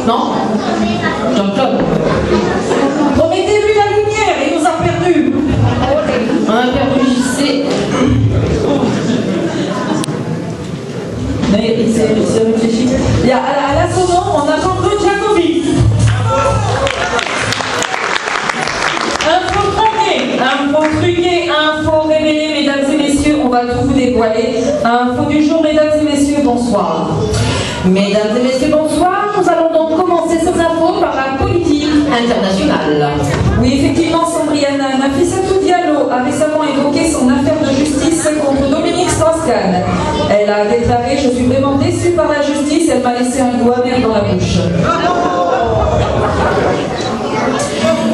Non? Jean-Claude. Remettez-lui la lumière, il nous a perdus. On a perdu JC. Mais il s'est réfléchi. Il y a à la sono, on a Jean-Claude Jacobi. Info tronquée, info truquée, info révélée, mesdames et messieurs, on va tout vous dévoiler. Info du jour, mesdames et messieurs, bonsoir. Mesdames et messieurs, bonsoir. Nous allons donc commencer ces infos par la politique internationale. Oui, effectivement, Sandriana Nafissatou Diallo a récemment évoqué son affaire de justice contre Dominique Strauss-Kahn. Elle a déclaré « Je suis vraiment déçue par la justice, elle m'a laissé un goût amer dans la bouche ».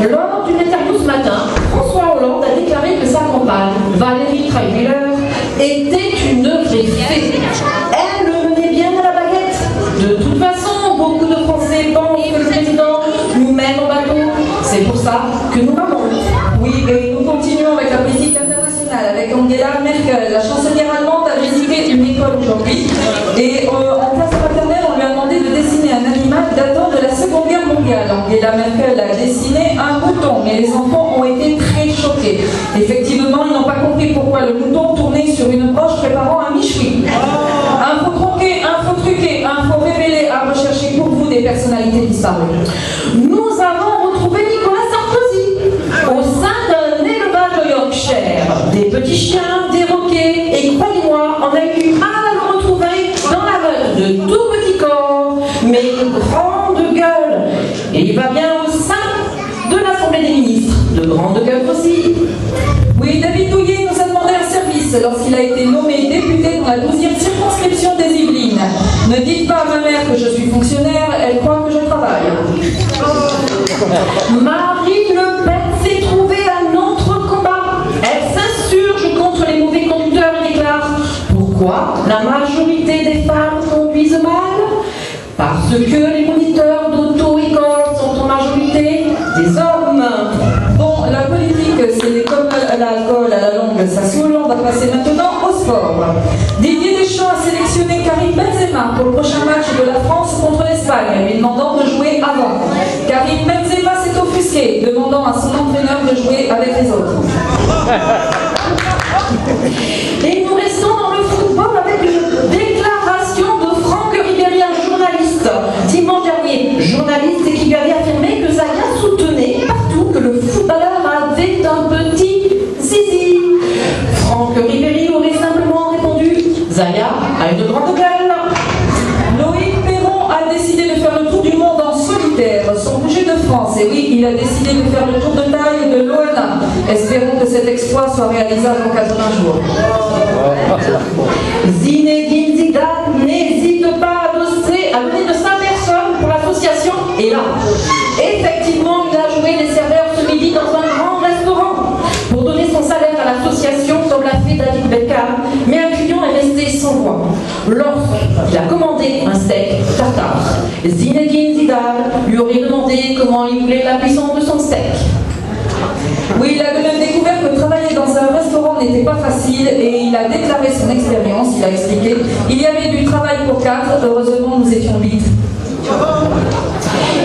Lors d'une interview ce matin, François Hollande a déclaré que sa compagne, Valérie Trierweiler, était une vraie fée. Elle le menait bien à la baguette. De toute façon, beaucoup de Français pensent que le président nous mène en bateau. C'est pour ça que nous m'amons. Oui, et nous continuons avec la politique internationale, avec Angela Merkel. La chancelière allemande a visité une école aujourd'hui et en classe maternelle, on lui a demandé de dessiner un animal datant de la Seconde Guerre mondiale. Angela Merkel a dessiné un mouton, mais les enfants ont été très choqués. Effectivement, ils n'ont pas compris pourquoi le mouton tournait sur une broche préparant un michoui. Info tronquée, info truquée, info révélée à rechercher pour vous des personnalités disparues. Nous avons retrouvé Nicolas Sarkozy au sein d'un élevage au Yorkshire. Des petits chiens, des roquets, et croyez-moi, on a eu mal à le retrouver dans la meute de tout petit corps, mais une grande gueule. Et il va bien au sein de l'Assemblée des ministres, de grande gueule aussi. Oui, David Douillet nous a demandé un service lorsqu'il a été nommé député dans la 12e circonscription des Yvelines. Ne dites pas à ma mère que je suis fonctionnaire, elle croit que je travaille. Marine Le Pen s'est trouvée un autre combat. Elle s'insurge contre les mauvais conducteurs et déclare « Pourquoi la majorité des femmes conduisent mal ? Parce que les moniteurs d'auto-école sont en majorité des hommes. » Bon, la politique, c'est comme l'alcool à la longue, ça saoule. On va passer maintenant au sport. Didier Deschamps a sélectionné Karim Benzema pour le prochain match de la France contre l'Espagne, lui demandant de jouer avant. Karim Benzema s'est offusqué, demandant à son entraîneur de jouer avec les autres. Et nous restons dans le football avec une déclaration de Franck Ribéry, un journaliste, dimanche dernier. Journaliste qui lui avait affirmé que Zaya soutenait partout que le footballeur avait un petit zizi. Franck Ribéry aurait simplement répondu « Zaya a une grande gueule ». Loïc Perron a décidé de faire le tour du monde en solitaire, son projet de France. Et oui, il a décidé de faire le tour de taille de l'Oana. Espérons que cet exploit soit réalisable en 80 jours. Zinedine Zidane n'hésite pas à donner de 5 personnes pour l'association. Et là, effectivement, il a joué les serveurs ce midi dans un grand restaurant pour donner son salaire à l'association, comme l'a fait David Beckham. Mais un client est resté sans voix lorsqu'il a commandé un steak tartare. Zinedine Zidane lui aurait demandé comment il voulait la cuisson de son steak. Oui, il a même découvert que travailler dans un restaurant n'était pas facile et il a déclaré son expérience. Il a expliqué « Il y avait du travail pour 4, heureusement nous étions 8. »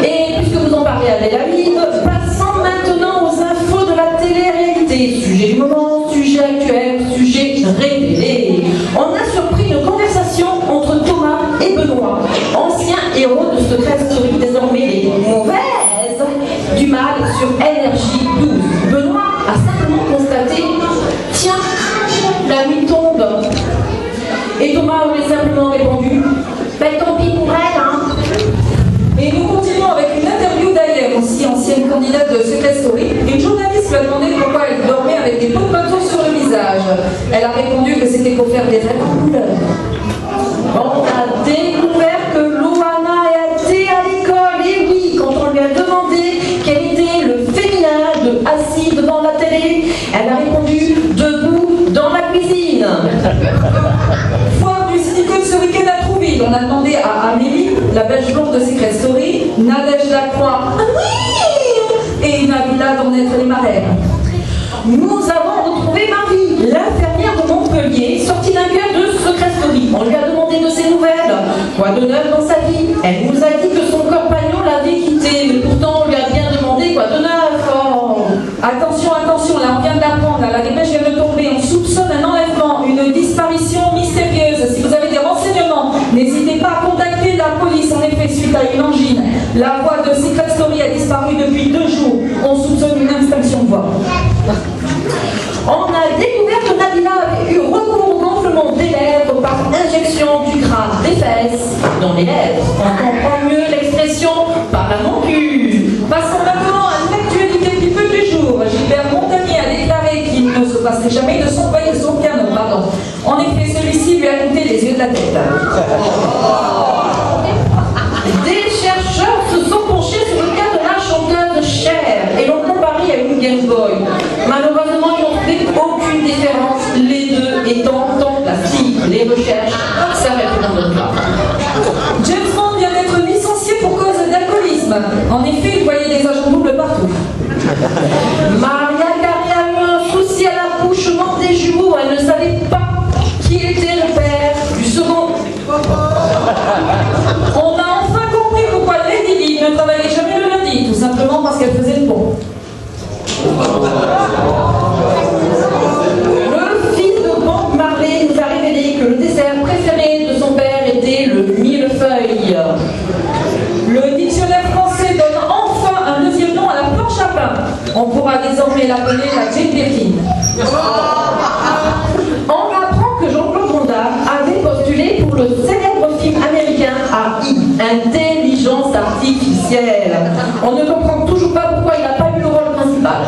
Et puisque vous en parlez à Bel Ami, passons maintenant aux infos de la télé-réalité. Sujet du moment, sujet actuel, sujet révélé. On a surpris une conversation entre Thomas et Benoît, anciens héros de Secret Story, désormais les mauvaises du mal sur NRJ12. Benoît a simplement constaté « Tiens, la nuit tombe ». Et Thomas aurait simplement répondu « Ben tant pis pour elle, hein ». Et nous continuons avec une interview d'Ayer, aussi ancienne candidate de Secret Story. Une journaliste lui a demandé pourquoi elle dormait avec des pots de bateau sur le visage. Elle a répondu que c'était pour faire des rêves en couleur. On a découvert que Loana était à l'école. Et oui, quand on lui a demandé quel était le féminin de assis devant la télé, elle a répondu debout dans la cuisine. Foire du silicone ce week-end à Trouville. On a demandé à Amélie, la belge blonde de Secret Story, Nadège Lacroix, oui, et Nabila d'en être les marraines. Nous avons retrouvé Marie, l'infirmière de Montpellier, sortie d'un cœur de Secret Story. On lui a demandé de ses nouvelles, quoi de neuf dans sa vie. Elle nous a dit que son compagnon La voix de Secret Story a disparu depuis 2 jours. On soupçonne une extinction de voix. On a découvert que Nabila avait eu recours au gonflement des lèvres par injection du gras des fesses dans les lèvres. On comprend mieux l'expression par la moncule. Passons maintenant à l'actualité du peu du jour. Gilbert Montagnier a déclaré qu'il ne se passerait jamais de son piano. En effet, celui-ci lui a coûté les yeux de la tête. Des chercheurs se sont penchés sur le cas de la chanteuse Cher et l'ont comparé à une Game Boy. Malheureusement, ils n'ont fait aucune différence, les deux étant en plastique. Les recherches s'arrêtent dans notre cas. James Bond vient d'être licencié pour cause d'alcoolisme. En effet, il voyait des agents doubles partout. Maria Carey a eu un souci à l'accouchement des jumeaux. Elle ne savait pas qui était le père du second. On a enfin compris pourquoi Lady Di ne travaillait jamais le lundi, tout simplement parce qu'elle faisait le pont. Le fils de Bob Marley nous a révélé que le dessert préféré de son père était le millefeuille. Le dictionnaire français donne enfin un 2e nom à la planche à pain. On pourra désormais l'appeler la Jane Birkin. On apprend que Jean-Claude Van Damme avait postulé pour le célèbre film américain AI, Intelligence Artificielle. On ne comprend toujours pas pourquoi il n'a pas eu le rôle principal.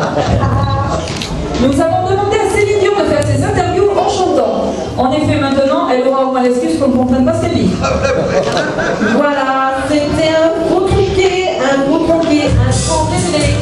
Nous avons demandé à Céline Dion de faire ses interviews en chantant. En effet, maintenant, elle aura au moins l'excuse qu'on ne comprenne pas ses livres. Voilà, c'était un gros truqué, un gros tronqué, un grand décès.